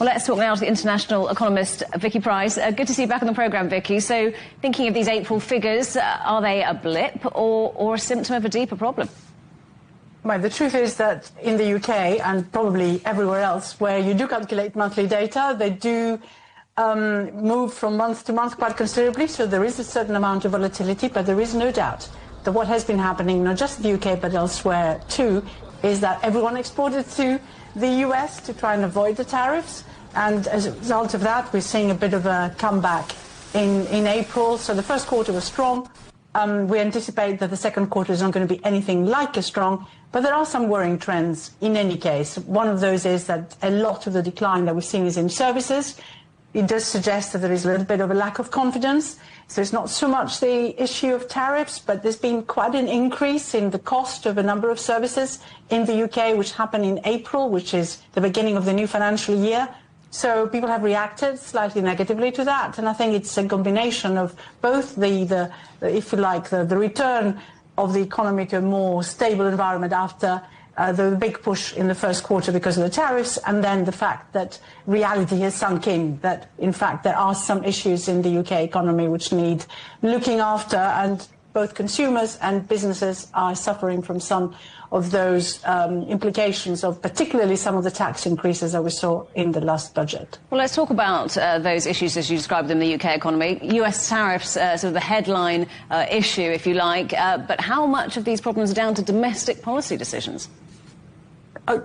Well, let's talk now to the international economist Vicky Pryce. Good to see you back on the programme, Vicky. So, thinking of these April figures, are they a blip or a symptom of a deeper problem? Well, the truth is that in the UK and probably everywhere else where you do calculate monthly data, they do move from month to month quite considerably. So there is a certain amount of volatility, but there is no doubt that what has been happening, not just in the UK but elsewhere too, is that everyone exported to the US to try and avoid the tariffs, and as a result of that we're seeing a bit of a comeback in April. So the first quarter was strong. We anticipate that the second quarter is not going to be anything like as strong, but there are some worrying trends in any case. One of those is that a lot of the decline that we're seeing is in services. It does suggest that there is a little bit of a lack of confidence. So it's not so much the issue of tariffs, but there's been quite an increase in the cost of a number of services in the UK, which happened in April, which is the beginning of the new financial year. So people have reacted slightly negatively to that. And I think it's a combination of both the if you like, the return of the economy to a more stable environment after the big push in the first quarter because of the tariffs, and then the fact that reality has sunk in, that in fact there are some issues in the UK economy which need looking after, and both consumers and businesses are suffering from some of those implications of particularly some of the tax increases that we saw in the last budget. Well, let's talk about those issues as you described them in the UK economy. US tariffs, sort of the headline issue, if you like, but how much of these problems are down to domestic policy decisions?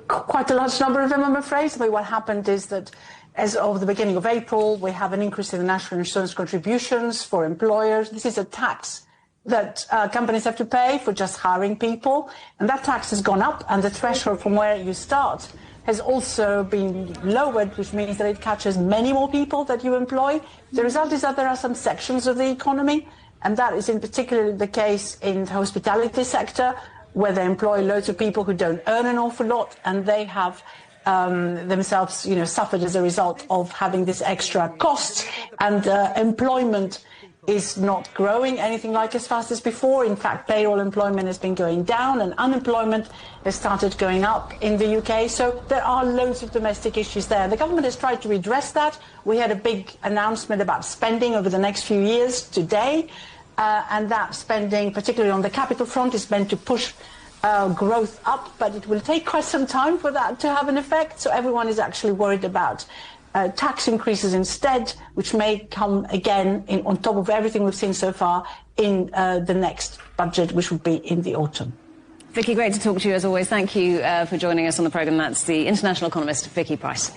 Quite a large number of them, I'm afraid. I mean, what happened is that as of the beginning of April, we have an increase in the national insurance contributions for employers. This is a tax that companies have to pay for just hiring people, and that tax has gone up, and the threshold from where you start has also been lowered, which means that it catches many more people that you employ. The result is that there are some sections of the economy, and that is in particular the case in the hospitality sector, where they employ loads of people who don't earn an awful lot, and they have themselves, suffered as a result of having this extra cost, and employment is not growing anything like as fast as before. In fact, payroll employment has been going down and unemployment has started going up in the UK. So there are loads of domestic issues there. The government has tried to redress that. We had a big announcement about spending over the next few years today. And that spending, particularly on the capital front, is meant to push growth up, but it will take quite some time for that to have an effect. So everyone is actually worried about tax increases instead, which may come again on top of everything we've seen so far in the next budget, which will be in the autumn. Vicky, great to talk to you as always. Thank you for joining us on the programme. That's the international economist Vicky Pryce.